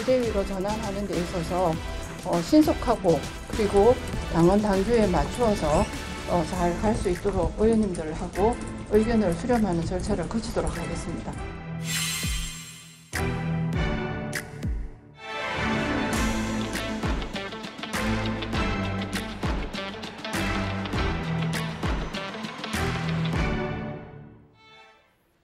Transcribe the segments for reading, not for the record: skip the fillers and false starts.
비대위로 전환하는 데 있어서 신속하고 그리고 당원 당규에 맞추어서 잘 갈 수 있도록 의원님들하고 의견을 수렴하는 절차를 거치도록 하겠습니다.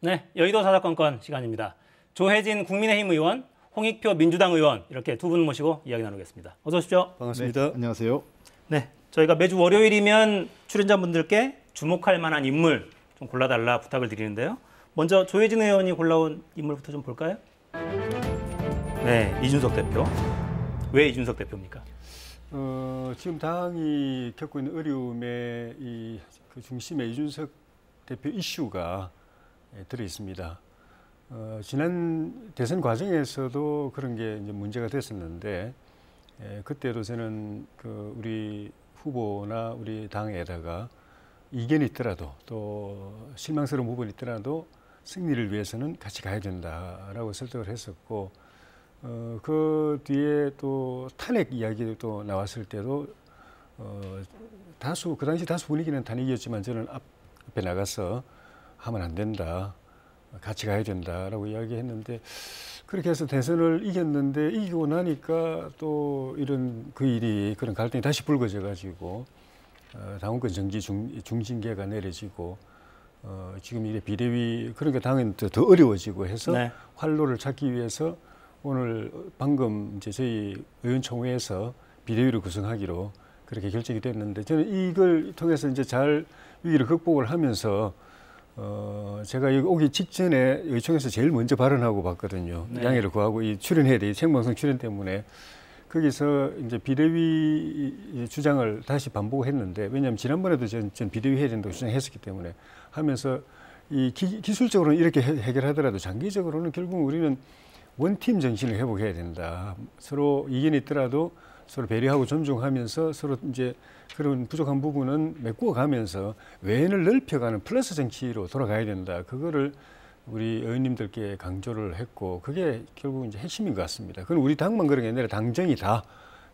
네, 여의도 사사건건 시간입니다. 조혜진 국민의힘 의원, 홍익표 민주당 의원 이렇게 두 분 모시고 이야기 나누겠습니다. 어서 오십시오. 반갑습니다. 네, 안녕하세요. 네, 저희가 매주 월요일이면 출연자분들께 주목할 만한 인물 좀 골라달라 부탁을 드리는데요. 먼저 조혜진 의원이 골라온 인물부터 좀 볼까요? 네, 이준석 대표. 왜 이준석 대표입니까? 지금 당이 겪고 있는 어려움의 그 중심에 이준석 대표 이슈가 들어 있습니다. 지난 대선 과정에서도 그런 게 이제 문제가 됐었는데, 그때도 저는 우리 후보나 우리 당에다가 이견이 있더라도 또 실망스러운 부분이 있더라도 승리를 위해서는 같이 가야 된다라고 설득을 했었고, 그 뒤에 또 탄핵 이야기도 또 나왔을 때도 그 당시 다수 분위기는 탄핵이었지만 저는 앞에 나가서 하면 안 된다. 같이 가야 된다라고 이야기했는데, 그렇게 해서 대선을 이겼는데 이기고 나니까 또 그런 갈등이 다시 불거져 가지고 당원권 정지 중징계가 내려지고 지금 이래 비대위, 그러니까 당은 더 어려워지고 해서 네. 활로를 찾기 위해서 오늘 방금 이제 저희 의원총회에서 비대위를 구성하기로 그렇게 결정이 됐는데, 저는 이걸 통해서 이제 잘 위기를 극복을 하면서 제가 여기 오기 직전에 의총에서 제일 먼저 발언하고 봤거든요. 네. 양해를 구하고 출연해야 돼. 생방송 출연 때문에. 거기서 이제 비대위 주장을 다시 반복했는데, 왜냐하면 지난번에도 전 비대위 해야 된다고 주장했었기 때문에 하면서 기술적으로는 이렇게 해결하더라도 장기적으로는 결국 우리는 원팀 정신을 회복해야 된다. 서로 이견이 있더라도 서로 배려하고 존중하면서 서로 이제 그런 부족한 부분은 메꾸어가면서 외연을 넓혀가는 플러스 정치로 돌아가야 된다. 그거를 우리 의원님들께 강조를 했고, 그게 결국 이제 핵심인 것 같습니다. 그건 우리 당만 그런 게 아니라 당정이 다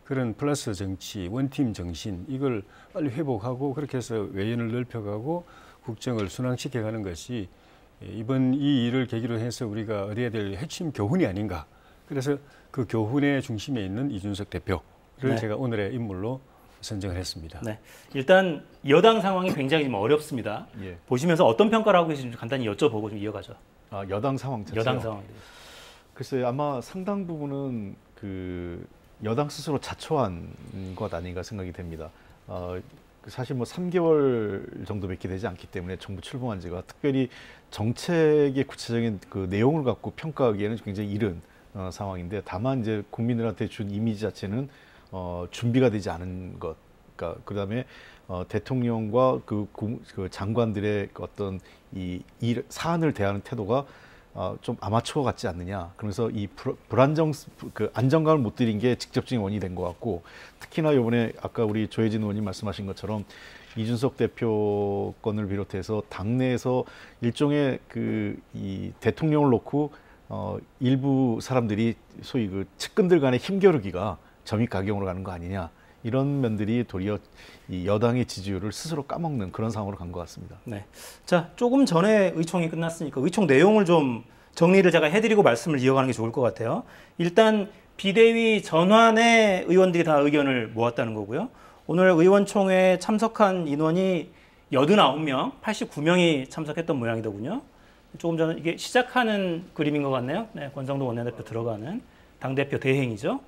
그런 플러스 정치, 원팀 정신, 이걸 빨리 회복하고 그렇게 해서 외연을 넓혀가고 국정을 순항시켜가는 것이 이번 이 일을 계기로 해서 우리가 얻어야 될 핵심 교훈이 아닌가. 그래서 그 교훈의 중심에 있는 이준석 대표를 네. 제가 오늘의 인물로 선정을 했습니다. 네, 일단 여당 상황이 굉장히 좀 어렵습니다. 예. 보시면서 어떤 평가를 하고 계신지 간단히 여쭤보고 좀 이어가죠. 여당 상황 자체요. 여당 상황. 글쎄요, 아마 상당 부분은 여당 스스로 자초한 것 아닌가 생각이 됩니다. 사실 뭐 3개월 정도밖에 되지 않기 때문에 정부 출범한 지가, 특별히 정책의 구체적인 그 내용을 갖고 평가하기에는 굉장히 이른 상황인데, 다만 이제 국민들한테 준 이미지 자체는 준비가 되지 않은 것. 그러니까 그다음에 대통령과 그 장관들의 어떤 이 사안을 대하는 태도가 좀 아마추어 같지 않느냐. 그래서 이 안정감을 못 드린 게 직접적인 원인이 된 것 같고, 특히나 이번에 아까 우리 조혜진 의원님 말씀하신 것처럼 이준석 대표 건을 비롯해서 당내에서 일종의 이 대통령을 놓고 일부 사람들이 소위 그 측근들 간의 힘겨루기가 점입가경으로 가는 거 아니냐, 이런 면들이 도리어 이 여당의 지지율을 스스로 까먹는 그런 상황으로 간 것 같습니다. 네, 자, 조금 전에 의총이 끝났으니까 의총 내용을 좀 정리를 제가 해드리고 말씀을 이어가는 게 좋을 것 같아요. 일단 비대위 전환에 의원들이 다 의견을 모았다는 거고요. 오늘 의원총회에 참석한 인원이 89명, 89명이 참석했던 모양이더군요. 조금 전에 이게 시작하는 그림인 것 같네요. 네, 권성동 원내대표 들어가는 당대표 대행이죠.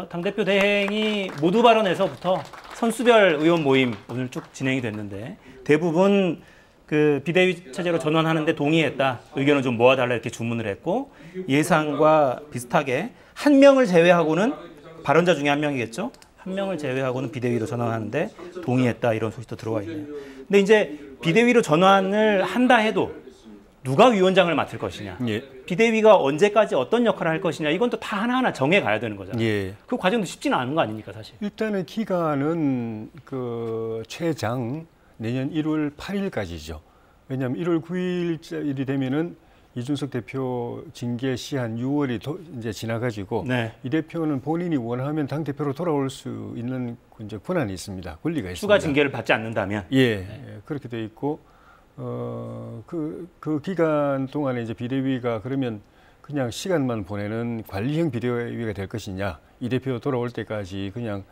당대표 대행이 모두 발언에서부터 선수별 의원 모임 오늘 쭉 진행이 됐는데, 대부분 그 비대위 체제로 전환하는데 동의했다. 의견을 좀 모아달라 이렇게 주문을 했고, 예상과 비슷하게 한 명을 제외하고는, 발언자 중에 한 명이겠죠. 한 명을 제외하고는 비대위로 전환하는데 동의했다, 이런 소식도 들어와 있네요. 근데 이제 비대위로 전환을 한다 해도 누가 위원장을 맡을 것이냐, 예. 비대위가 언제까지 어떤 역할을 할 것이냐, 이건 또 다 하나하나 정해 가야 되는 거잖아요. 예. 그 과정도 쉽지는 않은 거 아닙니까, 사실? 일단은 기간은 최장 내년 1월 8일까지죠. 왜냐하면 1월 9일이 되면은 이준석 대표 징계 시한 6월이 이제 지나가지고 네. 이 대표는 본인이 원하면 당 대표로 돌아올 수 있는 이제 권한이 있습니다. 권리가 있습니다. 추가 징계를 받지 않는다면. 예, 그렇게 돼 있고 그 기간 동안에 이제 비대위가 그러면 그냥 시간만 보내는 관리형 비대위가 될 것이냐, 이 대표 돌아올 때까지 그냥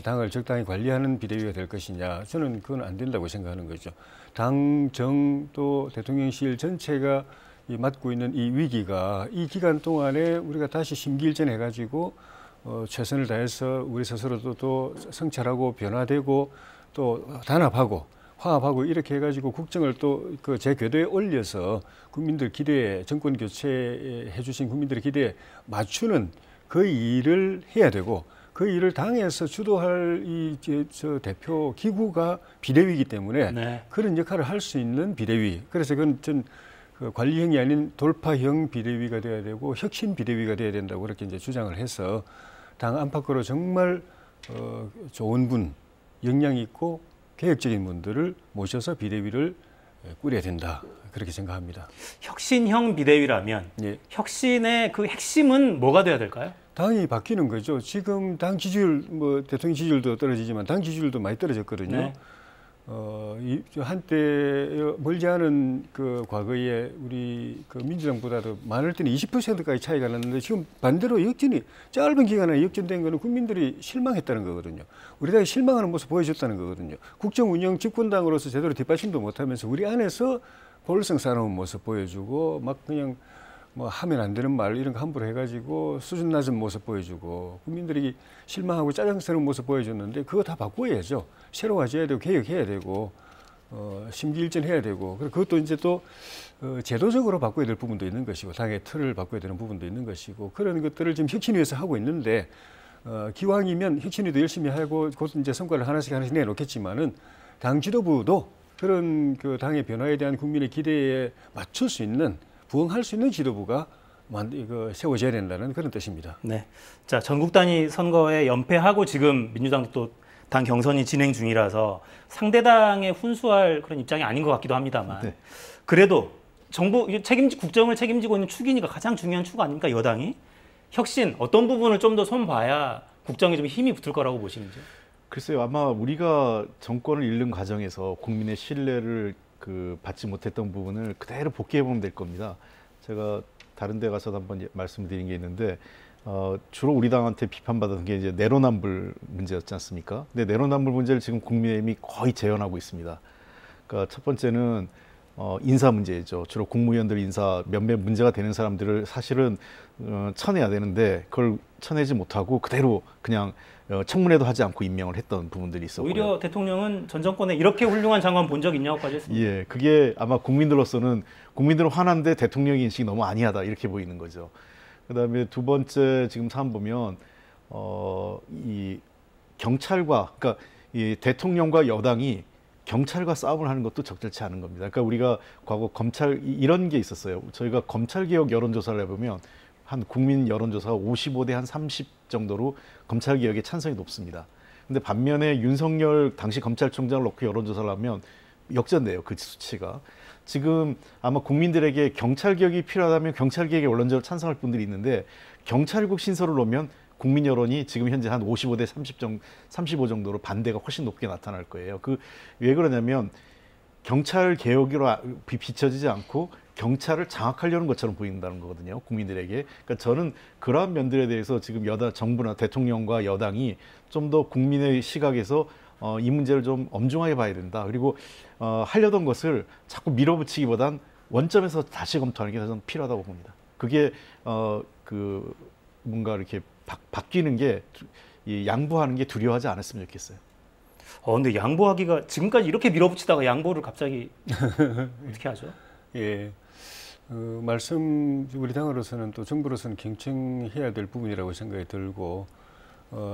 당을 적당히 관리하는 비대위가 될 것이냐, 저는 그건 안 된다고 생각하는 거죠. 당, 정, 또 대통령실 전체가 맡고 있는 이 위기가 이 기간 동안에 우리가 다시 심기일전해 가지고 최선을 다해서 우리 스스로도 또 성찰하고 변화되고 또 단합하고 화합하고 이렇게 해가지고 국정을 또 그 제 궤도에 올려서 국민들 기대에, 정권 교체해 주신 국민들의 기대에 맞추는 그 일을 해야 되고, 그 일을 당에서 주도할 저 대표 기구가 비대위이기 때문에 네. 그런 역할을 할 수 있는 비대위. 그래서 그건 전 그 관리형이 아닌 돌파형 비대위가 돼야 되고 혁신 비대위가 돼야 된다고 그렇게 이제 주장을 해서 당 안팎으로 정말 좋은 분, 역량 있고 계획적인 분들을 모셔서 비대위를 꾸려야 된다, 그렇게 생각합니다. 혁신형 비대위라면 예. 혁신의 그 핵심은 뭐가 돼야 될까요? 당이 바뀌는 거죠. 지금 당 지지율, 뭐 대통령 지지율도 떨어지지만 당 지지율도 많이 떨어졌거든요. 네. 한때 멀지 않은 그 과거에 우리 그 민주당보다도 많을 때는 20%까지 차이가 났는데 지금 반대로 역전이 짧은 기간에 역전된 거는 국민들이 실망했다는 거거든요. 우리 당이 실망하는 모습 보여줬다는 거거든요. 국정 운영 집권당으로서 제대로 뒷받침도 못하면서 우리 안에서 볼성 싸놓은 모습 보여주고 막 그냥 뭐 하면 안 되는 말 이런 거 함부로 해가지고 수준 낮은 모습 보여주고 국민들이 실망하고 짜증스러운 모습 보여줬는데 그거 다 바꿔야죠. 새로워져야 되고 개혁해야 되고 심기일전해야 되고, 그리고 그것도 이제 또 제도적으로 바꿔야 될 부분도 있는 것이고 당의 틀을 바꿔야 되는 부분도 있는 것이고, 그런 것들을 지금 혁신위에서 하고 있는데 기왕이면 혁신위도 열심히 하고 곧 이제 성과를 하나씩 내놓겠지만은 당 지도부도 그런 그 당의 변화에 대한 국민의 기대에 맞출 수 있는, 부응할 수 있는 지도부가 세워져야 된다는 그런 뜻입니다. 네. 자, 전국 단위 선거에 연패하고 지금 민주당도 또 당 경선이 진행 중이라서 상대당에 훈수할 그런 입장이 아닌 것 같기도 합니다만, 네. 그래도 정부 국정을 책임지고 있는 축이니까 가장 중요한 축 아닙니까, 여당이? 혁신 어떤 부분을 좀 더 손봐야 국정에 좀 힘이 붙을 거라고 보시는지? 글쎄요, 아마 우리가 정권을 잃는 과정에서 국민의 신뢰를 받지 못했던 부분을 그대로 복귀해 보면 될 겁니다. 제가 다른 데 가서도 한번 말씀드린 게 있는데, 주로 우리 당한테 비판받았던 게 이제 내로남불 문제였지 않습니까? 근데 내로남불 문제를 지금 국민의힘이 거의 재현하고 있습니다. 그러니까 첫 번째는 인사 문제죠. 주로 국무위원들 인사 몇몇 문제가 되는 사람들을 사실은 쳐내야 되는데 그걸 쳐내지 못하고 그대로 그냥 청문회도 하지 않고 임명을 했던 부분들이 있었고요. 오히려 대통령은 전 정권에 이렇게 훌륭한 장관 본 적 있냐고까지 했습니다. 예, 그게 아마 국민들은 화난데 대통령의 인식이 너무 아니하다 이렇게 보이는 거죠. 그다음에 두 번째 지금 사안 보면 이 경찰과, 그러니까 이 대통령과 여당이 경찰과 싸움을 하는 것도 적절치 않은 겁니다. 그러니까 우리가 과거 검찰 이런 게 있었어요. 저희가 검찰개혁 여론조사를 해보면 한 국민 여론조사가 55대 한 30 정도로 검찰개혁에 찬성이 높습니다. 근데 반면에 윤석열 당시 검찰총장을 놓고 여론조사를 하면 역전돼요, 그 수치가. 지금 아마 국민들에게 경찰개혁이 필요하다면 경찰개혁에 원론적으로 찬성할 분들이 있는데 경찰국 신설을 놓으면 국민 여론이 지금 현재 한 55대 35 정도로 반대가 훨씬 높게 나타날 거예요. 왜 그러냐면 경찰 개혁으로 비춰지지 않고 경찰을 장악하려는 것처럼 보인다는 거거든요, 국민들에게. 그러니까 저는 그러한 면들에 대해서 지금 정부나 대통령과 여당이 좀 더 국민의 시각에서 이 문제를 좀 엄중하게 봐야 된다. 그리고 하려던 것을 자꾸 밀어붙이기보단 원점에서 다시 검토하는 게 저는 필요하다고 봅니다. 그게 뭔가 이렇게 바뀌는 게, 양보하는 게 두려워하지 않았으면 좋겠어요. 근데 양보하기가, 지금까지 이렇게 밀어붙이다가 양보를 갑자기 어떻게 하죠? 예. 우리 당으로서는 또 정부로서는 경청해야 될 부분이라고 생각이 들고,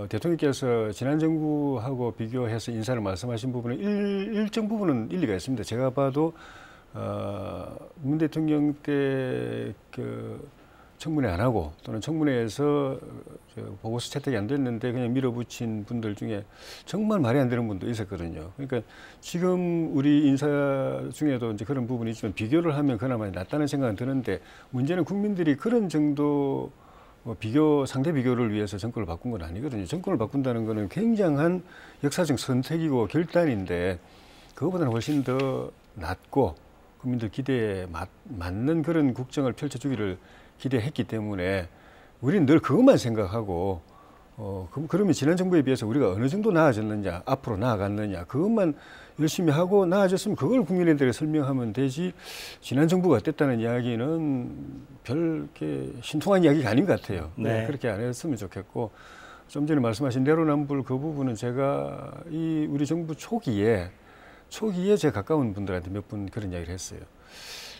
대통령께서 지난 정부하고 비교해서 인사를 말씀하신 부분은 일정 부분은 일리가 있습니다. 제가 봐도 문 대통령 때 청문회 안 하고 또는 청문회에서 보고서 채택이 안 됐는데 그냥 밀어붙인 분들 중에 정말 말이 안 되는 분도 있었거든요. 그러니까 지금 우리 인사 중에도 이제 그런 부분이 있지만 비교를 하면 그나마 낫다는 생각은 드는데 문제는 국민들이 그런 정도 상대 비교를 위해서 정권을 바꾼 건 아니거든요. 정권을 바꾼다는 거는 굉장한 역사적 선택이고 결단인데 그거보다는 훨씬 더 낫고 국민들 기대에 맞는 그런 국정을 펼쳐주기를 기대했기 때문에 우리는 늘 그것만 생각하고 그러면 지난 정부에 비해서 우리가 어느 정도 나아졌느냐, 앞으로 나아갔느냐 그것만 열심히 하고 나아졌으면 그걸 국민들에게 설명하면 되지 지난 정부가 어땠다는 이야기는 별 이렇게 신통한 이야기가 아닌 것 같아요. 네. 그렇게 안 했으면 좋겠고 좀 전에 말씀하신 내로남불 그 부분은 제가 이 우리 정부 초기에 제가 가까운 분들한테 몇 분 그런 이야기를 했어요.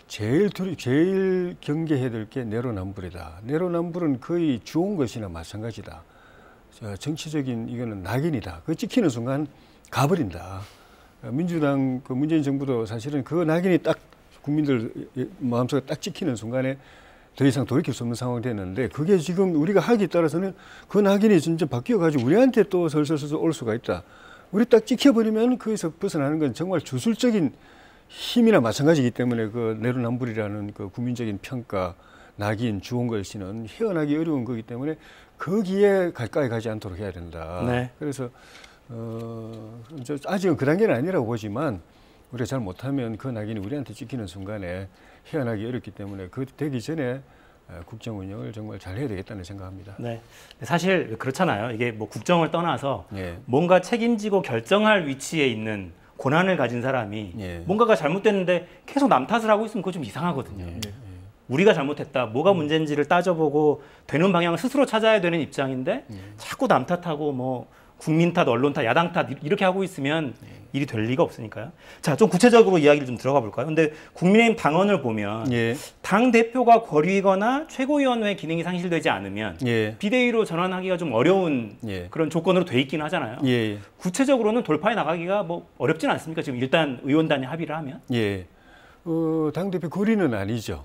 제일 경계해야 될 게 내로남불이다. 내로남불은 거의 주온 것이나 마찬가지다. 정치적인 이거는 낙인이다. 그거 찍히는 순간 가버린다. 민주당 그 문재인 정부도 사실은 그 낙인이 딱 국민들 마음속에 딱 찍히는 순간에 더 이상 돌이킬 수 없는 상황이 됐는데 그게 지금 우리가 하기에 따라서는 그 낙인이 진짜 바뀌어가지고 우리한테 또 설설설 올 수가 있다. 우리 딱 찍혀버리면 거기서 벗어나는 건 정말 주술적인 힘이나 마찬가지이기 때문에 그 내로남불이라는 그 국민적인 평가, 낙인, 주온걸씨는 헤어나기 어려운 거기 때문에 거기에 가까이 가지 않도록 해야 된다. 네. 그래서 아직은 그 단계는 아니라고 보지만 우리가 잘 못하면 그 낙인이 우리한테 찍히는 순간에 헤어나기 어렵기 때문에 그 되기 전에 국정 운영을 정말 잘 해야 되겠다는 생각합니다. 네. 사실 그렇잖아요. 이게 뭐 국정을 떠나서 예. 뭔가 책임지고 결정할 위치에 있는 고난을 가진 사람이 예. 뭔가가 잘못됐는데 계속 남 탓을 하고 있으면 그거 좀 이상하거든요. 우리가 잘못했다, 뭐가 문제인지를 따져보고 되는 방향을 스스로 찾아야 되는 입장인데 자꾸 남 탓하고 뭐 국민 탓, 언론 탓, 야당 탓 이렇게 하고 있으면 일이 될 리가 없으니까요. 자, 좀 구체적으로 이야기를 좀 들어가 볼까요? 근데 국민의힘 당원을 보면 예. 당 대표가 거리거나 최고위원회 기능이 상실되지 않으면 예. 비대위로 전환하기가 좀 어려운 예. 그런 조건으로 돼 있긴 하잖아요. 예. 구체적으로는 돌파해 나가기가 뭐 어렵진 않습니까? 지금 일단 의원단이 합의를 하면. 예. 당대표 거리는 아니죠.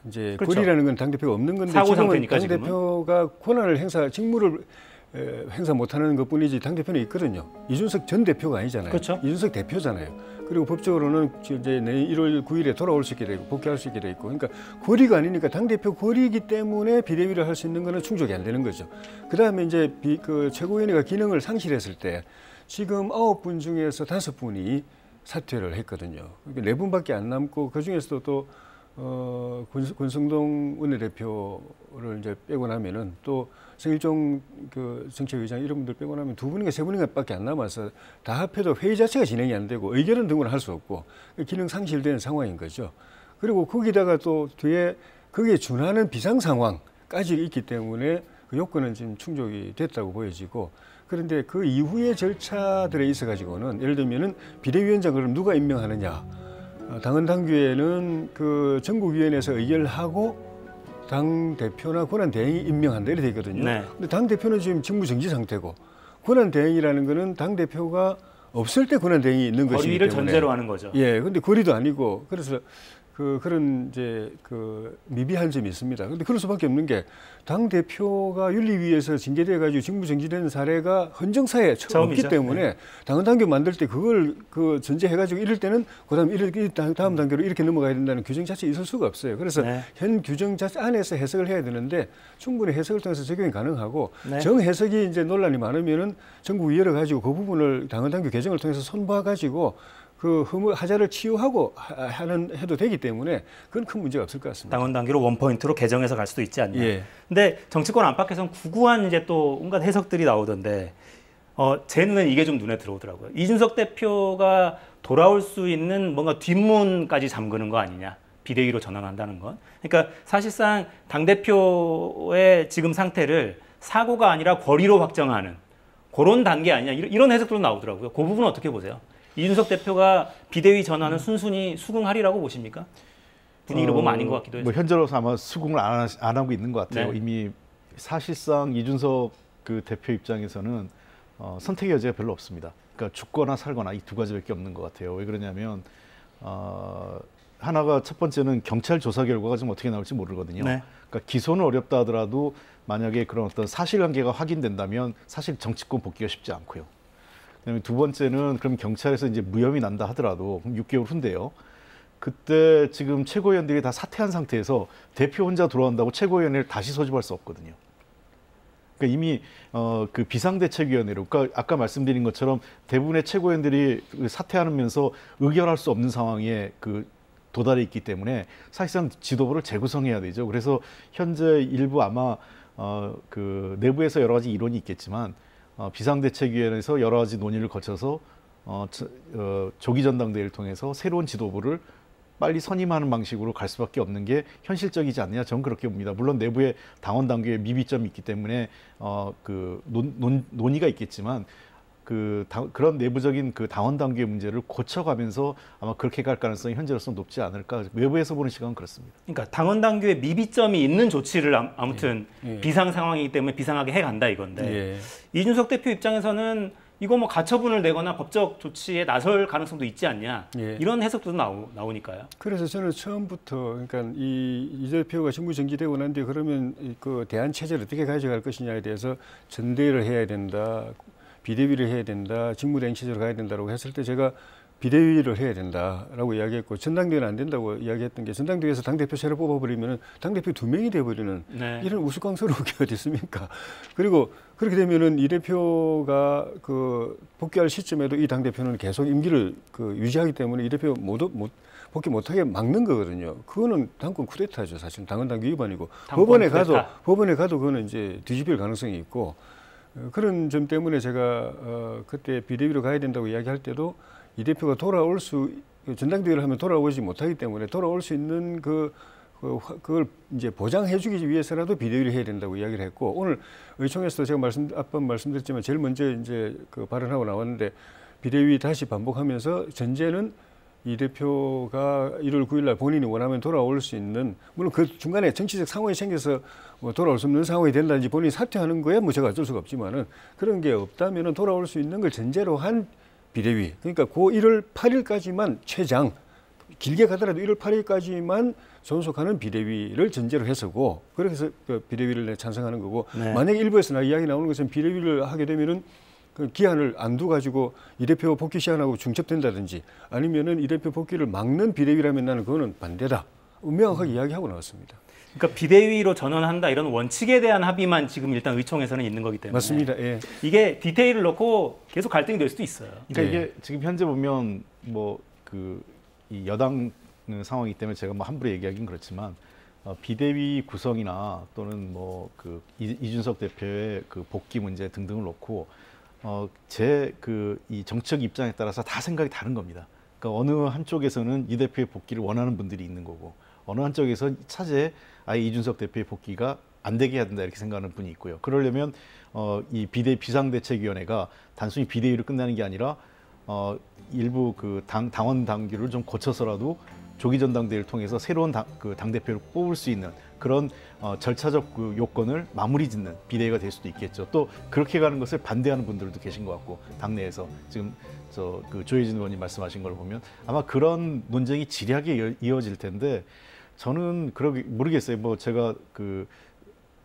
이제 그렇죠. 거리라는 건 당대표가 없는 건데 사고 지금은 상태니까 당대표가 권한을 직무를 행사 못하는 것뿐이지 당대표는 있거든요. 이준석 전 대표가 아니잖아요. 그렇죠. 이준석 대표잖아요. 그리고 법적으로는 이제 내일 1월 9일에 돌아올 수 있게 되고 복귀할 수 있게 돼 있고, 그러니까 거리가 아니니까 당대표 거리이기 때문에 비대위를 할 수 있는 거는 충족이 안 되는 거죠. 그 다음에 이제 그 최고위원회가 기능을 상실했을 때 지금 9분 중에서 5분이 사퇴를 했거든요. 그러니까 4분밖에 안 남고 그 중에서도 또 권성동 원내대표를 이제 빼고 나면은 또 성일종 그 정책의장 이런 분들 빼고 나면 2분인가 3분인가밖에 안 남아서 다 합해도 회의 자체가 진행이 안 되고 의결은 등을 할 수 없고 기능 상실된 상황인 거죠. 그리고 거기다가 또 뒤에 거기에 준하는 비상 상황까지 있기 때문에 그 요건은 지금 충족이 됐다고 보여지고, 그런데 그 이후의 절차들에 있어 가지고는 예를 들면은 비대위원장을 누가 임명하느냐. 당헌 당규에는 그 전국위원회에서 의결하고 당 대표나 권한 대행이 임명한다 이렇게 돼 있거든요. 네. 근데 당 대표는 지금 직무 정지 상태고 권한 대행이라는 거는 당 대표가 없을 때 권한 대행이 있는 것이기 거리를 때문에 전제로 하는 거죠. 예, 근데 거리도 아니고 그래서 그런 이제 그 미비한 점이 있습니다. 근데 그럴 수밖에 없는 게 당 대표가 윤리위에서 징계돼 가지고 직무 정지된 사례가 헌정사에 처음 없기 때문에 네. 당헌 당규 만들 때 그걸 그 전제해 가지고 이럴 때는 그다음 다음 단계로 이렇게 넘어가야 된다는 규정 자체 있을 수가 없어요. 그래서 네. 현 규정 자체 안에서 해석을 해야 되는데 충분히 해석을 통해서 적용이 가능하고 네. 정해석이 이제 논란이 많으면은 전국위원회 가지고 그 부분을 당헌 당규 개정을 통해서 손봐 가지고 그 하자를 치유하고 해도 되기 때문에 그건 큰 문제가 없을 것 같습니다. 당원 단계로 원포인트로 개정해서 갈 수도 있지 않냐. 예. 근데 정치권 안팎에서는 구구한 이제 또 온갖 해석들이 나오던데 제 눈엔 이게 좀 눈에 들어오더라고요. 이준석 대표가 돌아올 수 있는 뭔가 뒷문까지 잠그는 거 아니냐. 비대위로 전환한다는 건. 그러니까 사실상 당대표의 지금 상태를 사고가 아니라 권리로 확정하는 그런 단계 아니냐. 이런 해석들도 나오더라고요. 그 부분은 어떻게 보세요? 이준석 대표가 비대위 전환은 순순히 수긍하리라고 보십니까? 분위기로 보면 아닌 것 같기도 해서. 뭐 현재로서 아마 수긍을 안 하고 있는 것 같아요. 네. 이미 사실상 이준석 그 대표 입장에서는 선택의 여지가 별로 없습니다. 그러니까 죽거나 살거나 이 두 가지밖에 없는 것 같아요. 왜 그러냐면 하나가 첫 번째는 경찰 조사 결과가 지금 어떻게 나올지 모르거든요. 네. 그러니까 기소는 어렵다 하더라도 만약에 그런 어떤 사실관계가 확인된다면 사실 정치권 복귀가 쉽지 않고요. 그다음에 두 번째는 그럼 경찰에서 이제 무혐의 난다 하더라도 그럼 6개월 후인데요. 그때 지금 최고위원들이 다 사퇴한 상태에서 대표 혼자 돌아온다고 최고위원회를 다시 소집할 수 없거든요. 그러니까 이미 그 비상대책위원회로, 그러니까 아까 말씀드린 것처럼 대부분의 최고위원들이 사퇴하면서 의결할 수 없는 상황에 도달해 있기 때문에 사실상 지도부를 재구성해야 되죠. 그래서 현재 일부 아마 그 내부에서 여러 가지 이론이 있겠지만 비상대책위원회에서 여러 가지 논의를 거쳐서 조기 전당대회를 통해서 새로운 지도부를 빨리 선임하는 방식으로 갈 수밖에 없는 게 현실적이지 않느냐, 저는 그렇게 봅니다. 물론 내부의 당원 당규에 미비점이 있기 때문에 논의가 있겠지만 그런 내부적인 그 당원 당규의 문제를 고쳐가면서 아마 그렇게 갈 가능성이 현재로서 높지 않을까. 외부에서 보는 시각은 그렇습니다. 그러니까 당원 당규에 미비점이 있는 조치를 아무튼 비상 상황이기 때문에 비상하게 해간다 이건데 이준석 대표 입장에서는 이거 뭐 가처분을 내거나 법적 조치에 나설 가능성도 있지 않냐 이런 해석도 나오니까요. 그래서 저는 처음부터 그러니까 이 대표가 직무 정지되고 난 뒤에 그러면 그 대안 체제를 어떻게 가져갈 것이냐에 대해서 전대회를 해야 된다, 비대위를 해야 된다, 직무대행 체제로 가야 된다라고 했을 때 제가 비대위를 해야 된다라고 이야기했고 전당대회는 안 된다고 이야기했던 게 전당대회에서 당대표 새로 뽑아버리면 당대표 2명이 돼버리는 이런 우스꽝스러운 게 어디 있습니까? 그리고 그렇게 되면은 이 대표가 복귀할 시점에도 이 당대표는 계속 임기를 유지하기 때문에 이 대표 복귀 못하게 막는 거거든요. 그거는 당권 쿠데타죠. 사실 당헌당규 위반이고 법원에 가도 그거는 이제 뒤집힐 가능성이 있고 그런 점 때문에 제가 그때 비대위로 가야 된다고 이야기할 때도 이 대표가 전당대회를 하면 돌아오지 못하기 때문에 돌아올 수 있는 그걸 이제 보장해주기 위해서라도 비대위를 해야 된다고 이야기를 했고 오늘 의총에서 제가 아까 말씀드렸지만 제일 먼저 이제 발언하고 나왔는데 비대위 다시 반복하면서 전제는 이 대표가 1월 9일 날 본인이 원하면 돌아올 수 있는 물론 그 중간에 정치적 상황이 생겨서 돌아올 수 없는 상황이 된다든지 본인이 사퇴하는 거야 뭐 제가 어쩔 수가 없지만은 그런 게 없다면은 돌아올 수 있는 걸 전제로 한 비대위. 그러니까 그 1월 8일까지만 최장, 길게 가더라도 1월 8일까지만 존속하는 비대위를 전제로 해서고 그래서 비대위를 찬성하는 거고 만약에 일부에서 이야기 나오는 것은 비대위를 하게 되면은 그 기한을 안 두가지고 이 대표 복귀 시한하고 중첩된다든지 아니면은 이 대표 복귀를 막는 비대위라면 나는 그거는 반대다. 명확하게 이야기하고 나왔습니다. 그러니까 비대위로 전환한다 이런 원칙에 대한 합의만 지금 일단 의총에서는 있는 거기 때문에 맞습니다. 예. 이게 디테일을 넣고 계속 갈등이 될 수도 있어요. 그러니까 이게 지금 현재 보면 이 여당 상황이기 때문에 제가 뭐 함부로 얘기하긴 그렇지만 비대위 구성이나 또는 이준석 대표의 복귀 문제 등등을 놓고 이 정치적 입장에 따라서 다 생각이 다른 겁니다. 그러니까 어느 한쪽에서는 이 대표의 복귀를 원하는 분들이 있는 거고 어느 한쪽에서 차제에 아예 이준석 대표의 복귀가 안 되게 해야 된다 이렇게 생각하는 분이 있고요. 그러려면 이 비상대책위원회가 단순히 비대위로 끝나는 게 아니라 일부 당원 당규를 좀 고쳐서라도 조기 전당대회를 통해서 새로운 당대표를 뽑을 수 있는 그런 절차적 요건을 마무리 짓는 비대위가 될 수도 있겠죠. 또 그렇게 가는 것을 반대하는 분들도 계신 것 같고 당내에서 지금 조혜진 의원님 말씀하신 걸 보면 아마 그런 논쟁이 지리하게 이어질 텐데 저는 모르겠어요. 뭐 제가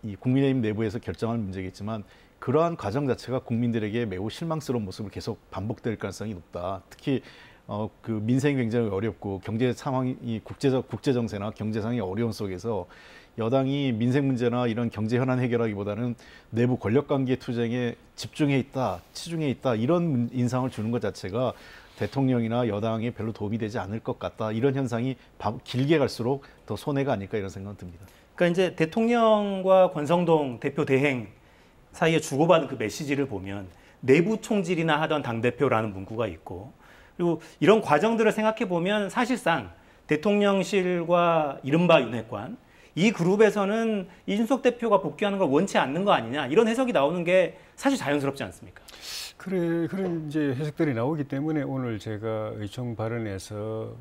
이 국민의힘 내부에서 결정할 문제겠지만 그러한 과정 자체가 국민들에게 매우 실망스러운 모습을 계속 반복될 가능성이 높다. 특히 민생이 굉장히 어렵고 경제 상황이 국제 정세나 경제 상황이 어려운 속에서 여당이 민생 문제나 이런 경제 현안 해결하기보다는 내부 권력 관계 투쟁에 집중해 있다, 치중해 있다 이런 인상을 주는 것 자체가 대통령이나 여당에 별로 도움이 되지 않을 것 같다. 이런 현상이 길게 갈수록 더 손해가 아닐까 이런 생각은 듭니다. 그러니까 이제 대통령과 권성동 대표 대행 사이에 주고받은 그 메시지를 보면 내부 총질이나 하던 당대표라는 문구가 있고 그리고 이런 과정들을 생각해 보면 사실상 대통령실과 이른바 윤핵관 이 그룹에서는 이준석 대표가 복귀하는 걸 원치 않는 거 아니냐 이런 해석이 나오는 게 사실 자연스럽지 않습니까? 그런 이제 해석들이 나오기 때문에 오늘 제가 의총 발언에서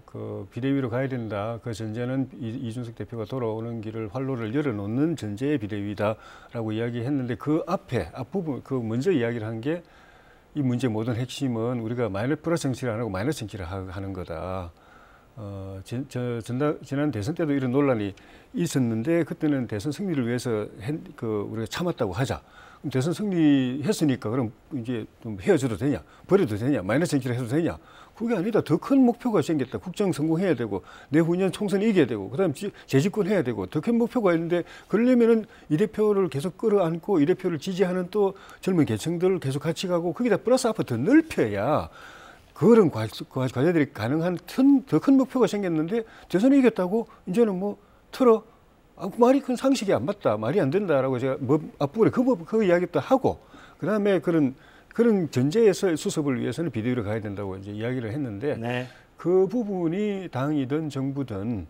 비대위로 가야 된다. 그 전제는 이준석 대표가 돌아오는 길을 활로를 열어놓는 전제의 비대위다라고 이야기했는데 그 앞부분 먼저 이야기를 한 게 이 문제 모든 핵심은 우리가 플러스 정치를 안 하고 마이너스 정치를 하는 거다. 지난 대선 때도 이런 논란이 있었는데 그때는 대선 승리를 위해서 우리가 참았다고 하자. 그럼 대선 승리했으니까 그럼 이제 좀 헤어져도 되냐, 버려도 되냐, 마이너스 정치를 해도 되냐? 그게 아니다. 더 큰 목표가 생겼다. 국정 성공해야 되고 내후년 총선 이겨야 되고 그다음 재집권 해야 되고 더 큰 목표가 있는데 그러려면은 이 대표를 계속 끌어안고 이 대표를 지지하는 또 젊은 계층들을 계속 같이 가고 거기다 플러스 앞으로 더 넓혀야 그런 과제들이 가능한 더 큰 목표가 생겼는데 대선에 이겼다고 이제는 뭐 말이 큰 상식이 안 맞다, 말이 안 된다라고 제가 앞부분에 그 이야기도 하고 그다음에 그런 전제에서 수습을 위해서는 비대위로 가야 된다고 이제 이야기를 했는데 네. 그 부분이 당이든 정부든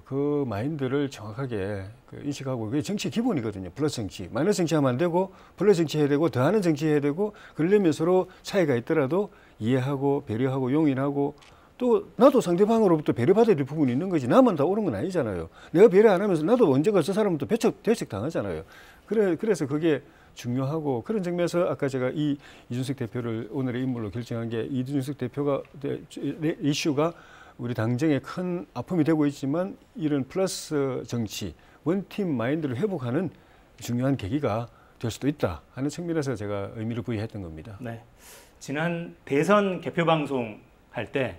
그 마인드를 정확하게 인식하고 그게 정치 기본이거든요. 플러스 정치, 마이너스 정치하면 안 되고 플러스 정치해야 되고 더하는 정치해야 되고 그러려면 서로 차이가 있더라도 이해하고 배려하고 용인하고 또 나도 상대방으로부터 배려받아야 될 부분이 있는 거지 나만 다 옳은 건 아니잖아요. 내가 배려 안 하면서 나도 언젠가 저 사람은 또 배척 당하잖아요. 그래서 그게 중요하고 그런 측면에서 아까 제가 이준석 대표를 오늘의 인물로 결정한 게 이준석 대표가 이슈가 우리 당정에 큰 아픔이 되고 있지만 이런 플러스 정치, 원팀 마인드를 회복하는 중요한 계기가 될 수도 있다 하는 측면에서 제가 의미를 부여했던 겁니다. 네. 지난 대선 개표 방송 할 때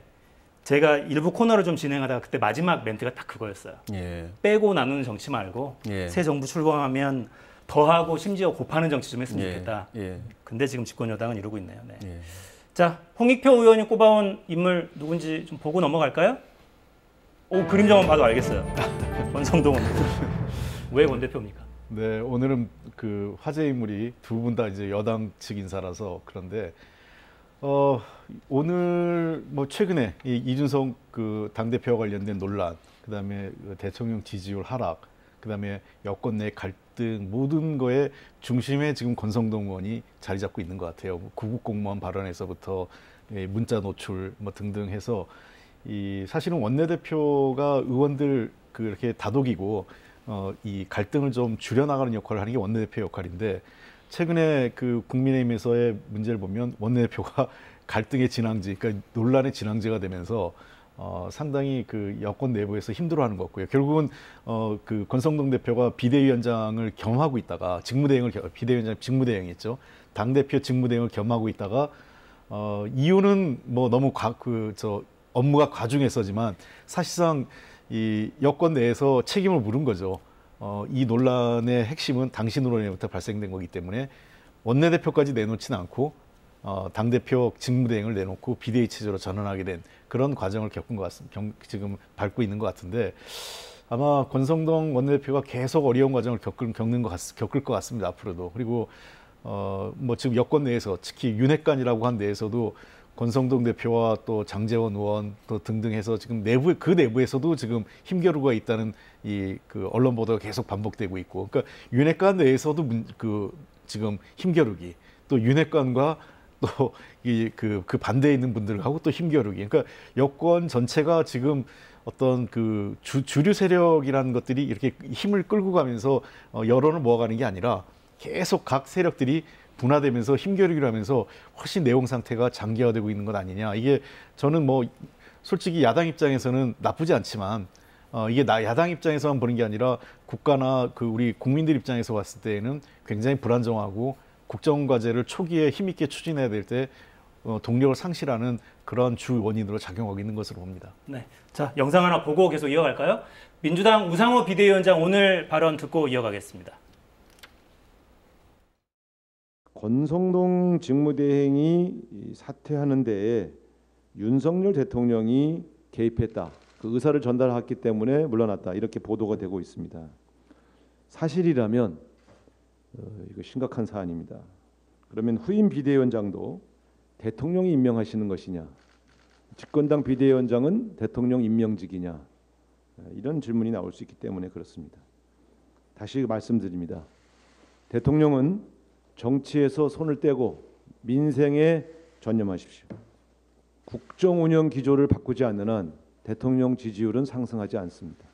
제가 일부 코너를 좀 진행하다가 그때 마지막 멘트가 딱 그거였어요. 예. 빼고 나누는 정치 말고 예. 새 정부 출범하면 더하고 심지어 곱하는 정치 좀 했으면 예. 좋겠다. 예. 근데 지금 집권 여당은 이러고 있네요. 네. 예. 자, 홍익표 의원이 꼽아온 인물 누군지 좀 보고 넘어갈까요? 그림자만 봐도 알겠어요. 권성동 원내대표. 왜 원대표입니까? 네, 오늘은 그 화제 인물이 두 분 다 이제 여당 측 인사라서 그런데 오늘 뭐 최근에 이준석 그 당대표와 관련된 논란, 그다음에 대통령 지지율 하락, 그다음에 여권 내 갈등 모든 거에 중심에 지금 권성동 의원이 자리 잡고 있는 것 같아요. 구국 공무원 발언에서부터 문자 노출 뭐 등등 해서 사실은 원내대표가 의원들 그렇게 다독이고 이 갈등을 좀 줄여나가는 역할을 하는 게 원내대표 역할인데 최근에 그 국민의힘에서의 문제를 보면 원내대표가 갈등의 진앙지, 그러니까 논란의 진앙지가 되면서 상당히 그 여권 내부에서 힘들어하는 것 같고요. 결국은 그 권성동 대표가 비대위원장을 겸하고 있다가 비대위원장 직무대행했죠. 당 대표 직무대행을 겸하고 있다가 이유는 뭐 너무 업무가 과중해서지만 사실상 이 여권 내에서 책임을 물은 거죠. 이 논란의 핵심은 당신으로부터 발생된 거기 때문에 원내대표까지 내놓지는 않고 당대표 직무대행을 내놓고 비대위 체제로 전환하게 된 그런 과정을 겪은 것 같습니다. 지금 밟고 있는 것 같은데 아마 권성동 원내대표가 계속 어려운 과정을 겪을 것 같습니다. 앞으로도. 그리고 뭐 지금 여권 내에서 특히 윤핵관이라고 한 내에서도 권성동 대표와 또 장제원 의원 또 등등 해서 지금 그 내부에서도 지금 힘겨루가 있다는 그 언론 보도가 계속 반복되고 있고, 그러니까 윤핵관 내에서도 지금 힘겨루기, 또 윤핵관과 또 그 반대에 있는 분들하고 또 힘겨루기. 그러니까 여권 전체가 지금 어떤 그 주류 세력이라는 것들이 이렇게 힘을 끌고 가면서 여론을 모아가는 게 아니라 계속 각 세력들이 분화되면서 힘겨루기를 하면서 훨씬 내용 상태가 장기화되고 있는 것 아니냐. 이게 저는 뭐 솔직히 야당 입장에서는 나쁘지 않지만 이게 야당 입장에서만 보는 게 아니라 국가나 그 우리 국민들 입장에서 봤을 때에는 굉장히 불안정하고 국정과제를 초기에 힘있게 추진해야 될 때 동력을 상실하는 그런 주 원인으로 작용하고 있는 것으로 봅니다. 네, 자 영상 하나 보고 계속 이어갈까요? 민주당 우상호 비대위원장 오늘 발언 듣고 이어가겠습니다. 권성동 직무대행이 사퇴하는 데에 윤석열 대통령이 개입했다. 그 의사를 전달했기 때문에 물러났다. 이렇게 보도가 되고 있습니다. 사실이라면 이거 심각한 사안입니다. 그러면 후임 비대위원장도 대통령이 임명하시는 것이냐, 집권당 비대위원장은 대통령 임명직이냐, 이런 질문이 나올 수 있기 때문에 그렇습니다. 다시 말씀드립니다. 대통령은 정치에서 손을 떼고 민생에 전념하십시오. 국정 운영 기조를 바꾸지 않는 한 대통령 지지율은 상승하지 않습니다.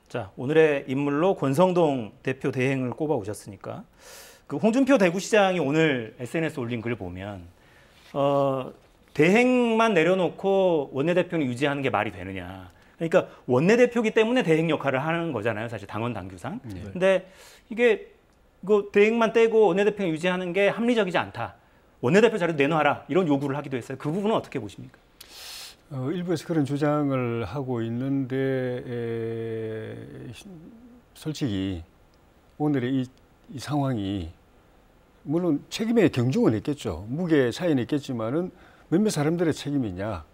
자, 오늘의 인물로 권성동 대표 대행을 꼽아 오셨으니까 그 홍준표 대구시장이 오늘 SNS 올린 글 보면 대행만 내려놓고 원내대표는 유지하는 게 말이 되느냐. 그러니까 원내대표기 때문에 대행 역할을 하는 거잖아요. 사실 당원 당규상. 근데 이게 대행만 떼고 원내대표 유지하는 게 합리적이지 않다. 원내대표 자료 내놔라. 이런 요구를 하기도 했어요. 그 부분은 어떻게 보십니까? 일부에서 그런 주장을 하고 있는데 솔직히 오늘의 이 상황이 물론 책임의 경중은 있겠죠. 무게 차이는 있겠지만은 몇몇 사람들의 책임이냐.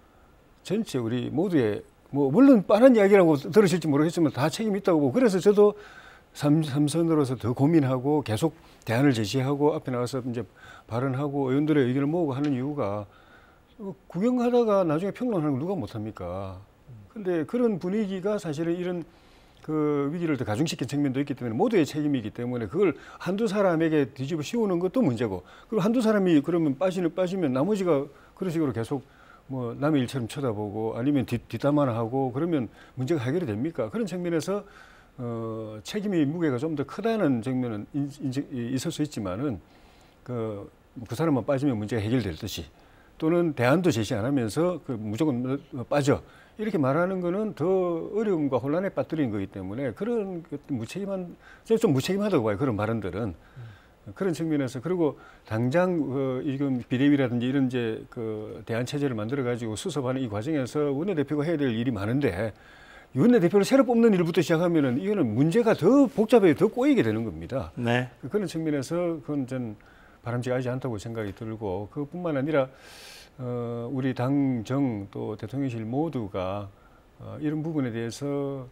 전체 우리 모두의 물론 뻔한 이야기라고 들으실지 모르겠지만 다 책임이 있다고 보고 그래서 저도 삼선으로서 더 고민하고 계속 대안을 제시하고 앞에 나가서 이제 발언하고 의원들의 의견을 모으고 하는 이유가 구경하다가 나중에 평론하는 걸 누가 못합니까? 근데 그런 분위기가 사실은 이런 그 위기를 더 가중시킨 측면도 있기 때문에 모두의 책임이기 때문에 그걸 한두 사람에게 뒤집어 씌우는 것도 문제고 그리고 한두 사람이 그러면 빠지면 나머지가 그런 식으로 계속 뭐 남의 일처럼 쳐다보고 아니면 뒷담화나 하고 그러면 문제가 해결이 됩니까? 그런 측면에서 책임의 무게가 좀 더 크다는 측면은 있을 수 있지만은 그 사람만 빠지면 문제가 해결될 듯이 또는 대안도 제시 안 하면서 그 무조건 빠져 이렇게 말하는 거는 더 어려움과 혼란에 빠뜨리는 거기 때문에 그런 좀 무책임하다고 봐요. 그런 발언들은. 그런 측면에서 그리고 당장 지금 비대위라든지 이런 이제 그 대안 체제를 만들어 가지고 수습하는 이 과정에서 원내대표가 해야 될 일이 많은데 원내대표를 새로 뽑는 일부터 시작하면은 이거는 문제가 더 복잡하게 더 꼬이게 되는 겁니다. 네. 그런 측면에서 그건 전 바람직하지 않다고 생각이 들고 그뿐만 아니라 우리 당정 또 대통령실 모두가 이런 부분에 대해서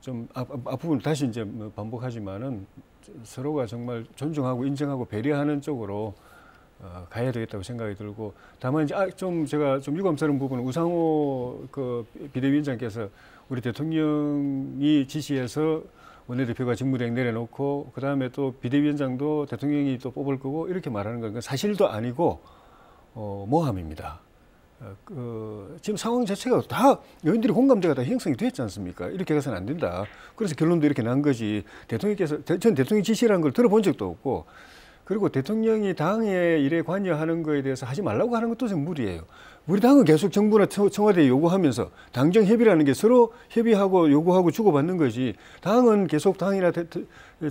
좀 앞부분 다시 이제 반복하지만은 서로가 정말 존중하고 인정하고 배려하는 쪽으로 가야 되겠다고 생각이 들고 다만 이제 좀 제가 좀 유감스러운 부분은 우상호 그 비대위원장께서 우리 대통령이 지시해서 원내대표가 직무대행 내려놓고 그 다음에 또 비대위원장도 대통령이 또 뽑을 거고 이렇게 말하는 건 사실도 아니고 모함입니다. 지금 상황 자체가 다 의원들이 공감대가 다 형성이 됐지 않습니까? 이렇게 해서는 안 된다. 그래서 결론도 이렇게 난 거지. 전 대통령 지시라는 걸 들어본 적도 없고 그리고 대통령이 당의 일에 관여하는 거에 대해서 하지 말라고 하는 것도 좀 무리예요. 우리 당은 계속 정부나 청와대에 요구하면서 당정 협의라는 게 서로 협의하고 요구하고 주고받는 거지. 당은 계속 당이나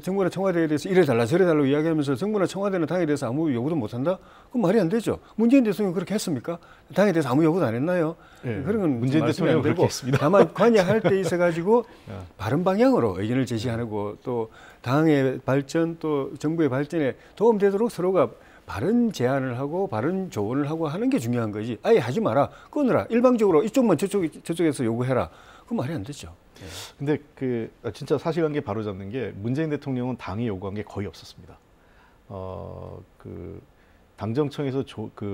정부나 청와대에 대해서 이래 달라 저래 달라고 이야기하면서 정부나 청와대는 당에 대해서 아무 요구도 못한다? 그건 말이 안 되죠. 문재인 대통령이 그렇게 했습니까? 당에 대해서 아무 요구도 안 했나요? 네, 그런 건 문재인 대통령은 그렇게 했습니다. 다만 관여할 때 있어가지고 바른 방향으로 의견을 제시하고 또 당의 발전 또 정부의 발전에 도움되도록 서로가 바른 제안을 하고 바른 조언을 하고 하는 게 중요한 거지. 아예 하지 마라. 끊어라. 일방적으로 이쪽만 저쪽에서 요구해라. 그건 말이 안 되죠. 근데 진짜 사실관계 바로 잡는 게 문재인 대통령은 당이 요구한 게 거의 없었습니다. 당정청에서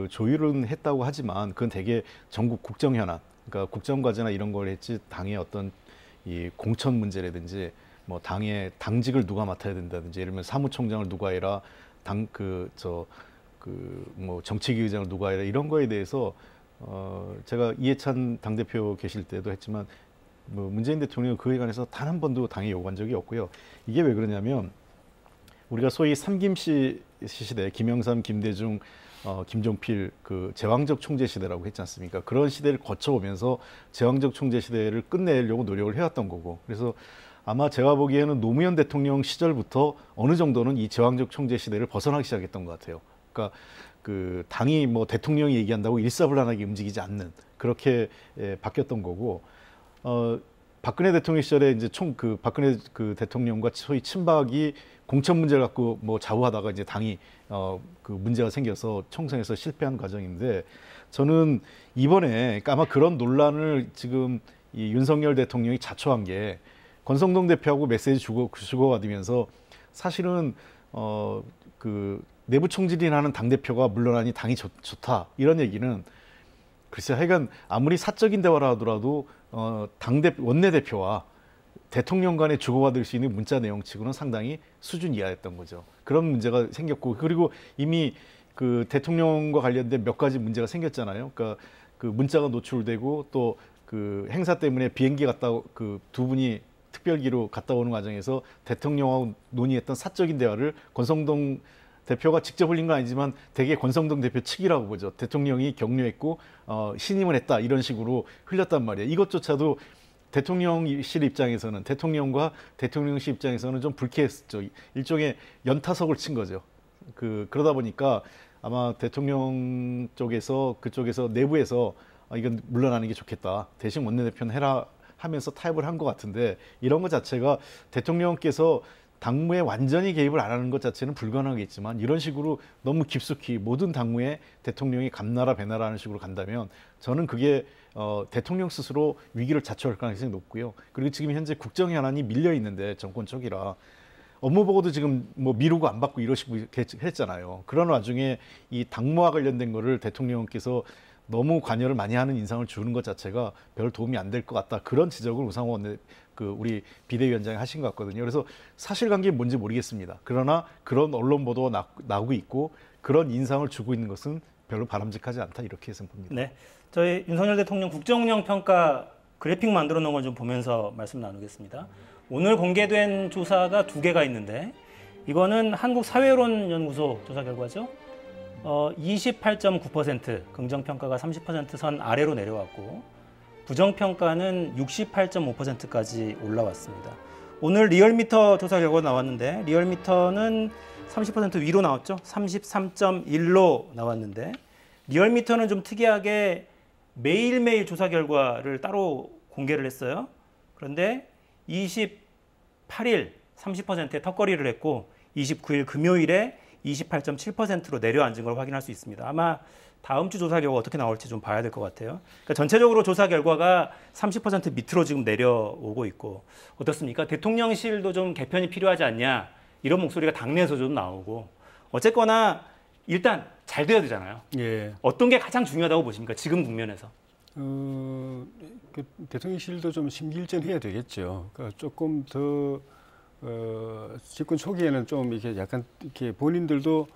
조율은 했다고 하지만 그건 되게 전국 국정 현안, 그러니까 국정과제나 이런 걸 했지 당의 어떤 이 공천 문제라든지 뭐 당의 당직을 누가 맡아야 된다든지 예를 들면 사무총장을 누가 해라, 뭐 정책위 의장을 누가 해라 이런 거에 대해서 제가 이해찬 당대표 계실 때도 했지만 뭐 문재인 대통령은 그에 관해서 단 한 번도 당에 요구한 적이 없고요. 이게 왜 그러냐면 우리가 소위 삼김씨 시대, 김영삼, 김대중, 김종필 그 제왕적 총재 시대라고 했지 않습니까? 그런 시대를 거쳐오면서 제왕적 총재 시대를 끝내려고 노력을 해왔던 거고, 그래서 아마 제가 보기에는 노무현 대통령 시절부터 어느 정도는 이 제왕적 총재 시대를 벗어나기 시작했던 것 같아요. 그러니까 그 당이 뭐 대통령이 얘기한다고 일사불란하게 움직이지 않는 그렇게 바뀌었던 거고, 박근혜 대통령 시절에 이제 박근혜 그 대통령과 소위 친박이 공천 문제를 갖고 뭐 좌우하다가 이제 당이 그 문제가 생겨서 총선에서 실패한 과정인데, 저는 이번에 그러니까 아마 그런 논란을 지금 이 윤석열 대통령이 자초한 게 권성동 대표하고 메시지 주고받으면서 사실은 그 내부 총질이라는 당 대표가 물러나니 당이 좋다 이런 얘기는 글쎄 하여간 아무리 사적인 대화라 하더라도 원내 대표와 대통령 간에 주고받을 수 있는 문자 내용치고는 상당히 수준 이하였던 거죠. 그런 문제가 생겼고, 그리고 이미 그 대통령과 관련된 몇 가지 문제가 생겼잖아요. 그러니까 그 문자가 노출되고 또 그 행사 때문에 비행기 그 두 분이 특별기로 갔다 오는 과정에서 대통령하고 논의했던 사적인 대화를 권성동 대표가 직접 흘린 건 아니지만 대개 권성동 대표 측이라고 보죠. 대통령이 격려했고 신임을 했다 이런 식으로 흘렸단 말이에요. 이것조차도 대통령실 입장에서는 대통령과 대통령실 입장에서는 좀 불쾌했죠. 일종의 연타석을 친 거죠. 그러다 보니까 아마 대통령 쪽에서 그쪽에서 내부에서 이건 물러나는 게 좋겠다. 대신 원내대표는 해라 하면서 타협을 한 것 같은데 이런 것 자체가 대통령께서 당무에 완전히 개입을 안 하는 것 자체는 불가능하겠지만 이런 식으로 너무 깊숙이 모든 당무에 대통령이 감나라 배나라 하는 식으로 간다면 저는 그게 대통령 스스로 위기를 자초할 가능성이 높고요. 그리고 지금 현재 국정 현안이 밀려 있는데 정권 쪽이라 업무 보고도 지금 뭐 미루고 안 받고 이러시고 했잖아요. 그런 와중에 이 당무와 관련된 거를 대통령께서 너무 관여를 많이 하는 인상을 주는 것 자체가 별 도움이 안 될 것 같다. 그런 지적을 우상호 우리 비대위원장이 하신 것 같거든요. 그래서 사실관계는 뭔지 모르겠습니다. 그러나 그런 언론 보도가 나오고 있고 그런 인상을 주고 있는 것은 별로 바람직하지 않다. 이렇게 해서 봅니다. 네, 저희 윤석열 대통령 국정운영 평가 그래픽 만들어 놓은 걸 좀 보면서 말씀 나누겠습니다. 오늘 공개된 조사가 2개가 있는데 이거는 한국사회론연구소 조사 결과죠. 28.9% 긍정평가가 30% 선 아래로 내려왔고 부정평가는 68.5%까지 올라왔습니다. 오늘 리얼미터 조사 결과 나왔는데 리얼미터는 30% 위로 나왔죠. 33.1로 나왔는데 리얼미터는 좀 특이하게 매일매일 조사 결과를 따로 공개를 했어요. 그런데 28일 30%의 턱걸이를 했고 29일 금요일에 28.7%로 내려앉은 걸 확인할 수 있습니다. 아마 다음 주 조사 결과 어떻게 나올지 좀 봐야 될 것 같아요. 그러니까 전체적으로 조사 결과가 30% 밑으로 지금 내려오고 있고 어떻습니까? 대통령실도 좀 개편이 필요하지 않냐 이런 목소리가 당내에서 좀 나오고 어쨌거나 일단 잘 돼야 되잖아요. 예. 어떤 게 가장 중요하다고 보십니까? 지금 국면에서. 대통령실도 좀 심기일전해야 되겠죠. 그러니까 조금 더 집권 초기에는 좀 이렇게 약간 이렇게 본인들도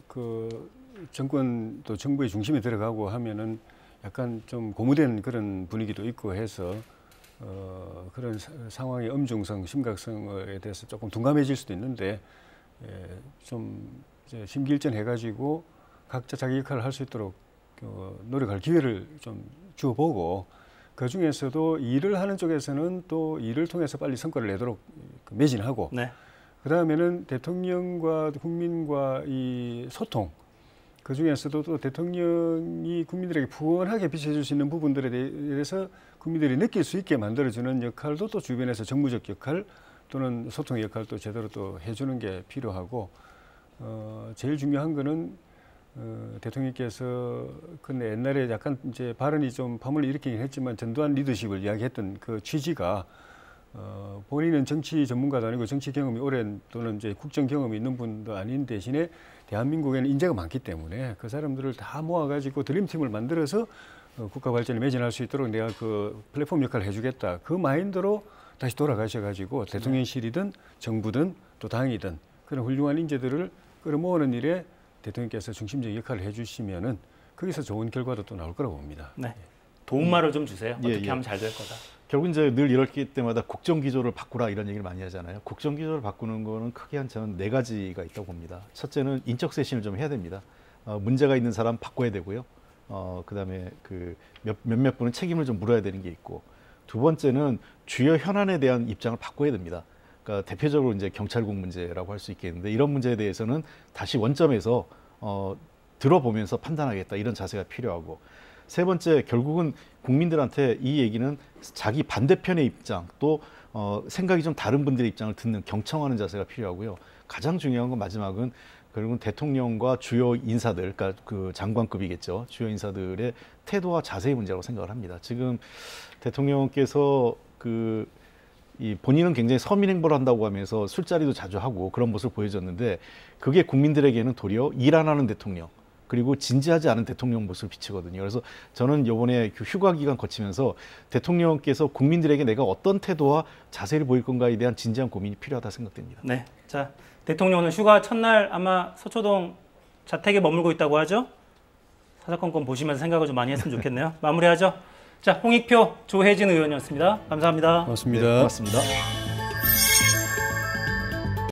그 정권 또 정부의 중심에 들어가고 하면은 약간 좀 고무된 그런 분위기도 있고 해서 그런 상황의 엄중성, 심각성에 대해서 조금 둔감해질 수도 있는데 좀 이제 심기일전해가지고 각자 자기 역할을 할 수 있도록 노력할 기회를 좀 주어보고 그 중에서도 일을 하는 쪽에서는 또 일을 통해서 빨리 성과를 내도록 매진하고 네. 그 다음에는 대통령과 국민과 이 소통 그 중에서도 또 대통령이 국민들에게 푸근하게 비춰줄 수 있는 부분들에 대해서 국민들이 느낄 수 있게 만들어주는 역할도 또 주변에서 정무적 역할 또는 소통의 역할도 제대로 또 해주는 게 필요하고 제일 중요한 거는 대통령께서 근데 옛날에 약간 이제 발언이 좀 파문을 일으키긴 했지만 전두환 리더십을 이야기했던 그 취지가 본인은 정치 전문가도 아니고 정치 경험이 오랜 또는 이제 국정 경험이 있는 분도 아닌 대신에 대한민국에는 인재가 많기 때문에 그 사람들을 다 모아가지고 드림팀을 만들어서 국가 발전에 매진할 수 있도록 내가 그 플랫폼 역할을 해주겠다. 그 마인드로 다시 돌아가셔가지고 대통령실이든 정부든 또 당이든 그런 훌륭한 인재들을 끌어모으는 일에 대통령께서 중심적 역할을 해주시면은 거기서 좋은 결과도 또 나올 거라고 봅니다. 네. 도움말을 좀 주세요. 예, 어떻게 예. 하면 잘 될 거다. 결국 이제 늘 이럴 때마다 국정기조를 바꾸라 이런 얘기를 많이 하잖아요. 국정기조를 바꾸는 거는 크게 한 저는 4가지가 있다고 봅니다. 첫째는 인적 쇄신을 좀 해야 됩니다. 문제가 있는 사람 바꿔야 되고요. 그다음에 그 몇몇 분은 책임을 좀 물어야 되는 게 있고, 두 번째는 주요 현안에 대한 입장을 바꿔야 됩니다. 그러니까 대표적으로 이제 경찰국 문제라고 할 수 있겠는데 이런 문제에 대해서는 다시 원점에서 들어보면서 판단하겠다 이런 자세가 필요하고, 세 번째 결국은 국민들한테 이 얘기는 자기 반대편의 입장 또 생각이 좀 다른 분들의 입장을 듣는 경청하는 자세가 필요하고요. 가장 중요한 건 마지막은 결국은 대통령과 주요 인사들, 그러니까 그 장관급이겠죠. 주요 인사들의 태도와 자세의 문제라고 생각을 합니다. 지금 대통령께서 이 본인은 굉장히 서민 행보를 한다고 하면서 술자리도 자주 하고 그런 모습을 보여줬는데 그게 국민들에게는 도리어 일 안 하는 대통령 그리고 진지하지 않은 대통령 모습을 비치거든요. 그래서 저는 이번에 휴가 기간 거치면서 대통령께서 국민들에게 내가 어떤 태도와 자세를 보일 건가에 대한 진지한 고민이 필요하다 생각됩니다. 네, 자 대통령은 휴가 첫날 아마 서초동 자택에 머물고 있다고 하죠. 사사건건 보시면서 생각을 좀 많이 했으면 좋겠네요. 마무리하죠. 자, 홍익표, 조혜진 의원이었습니다. 감사합니다. 고맙습니다. 네, 고맙습니다.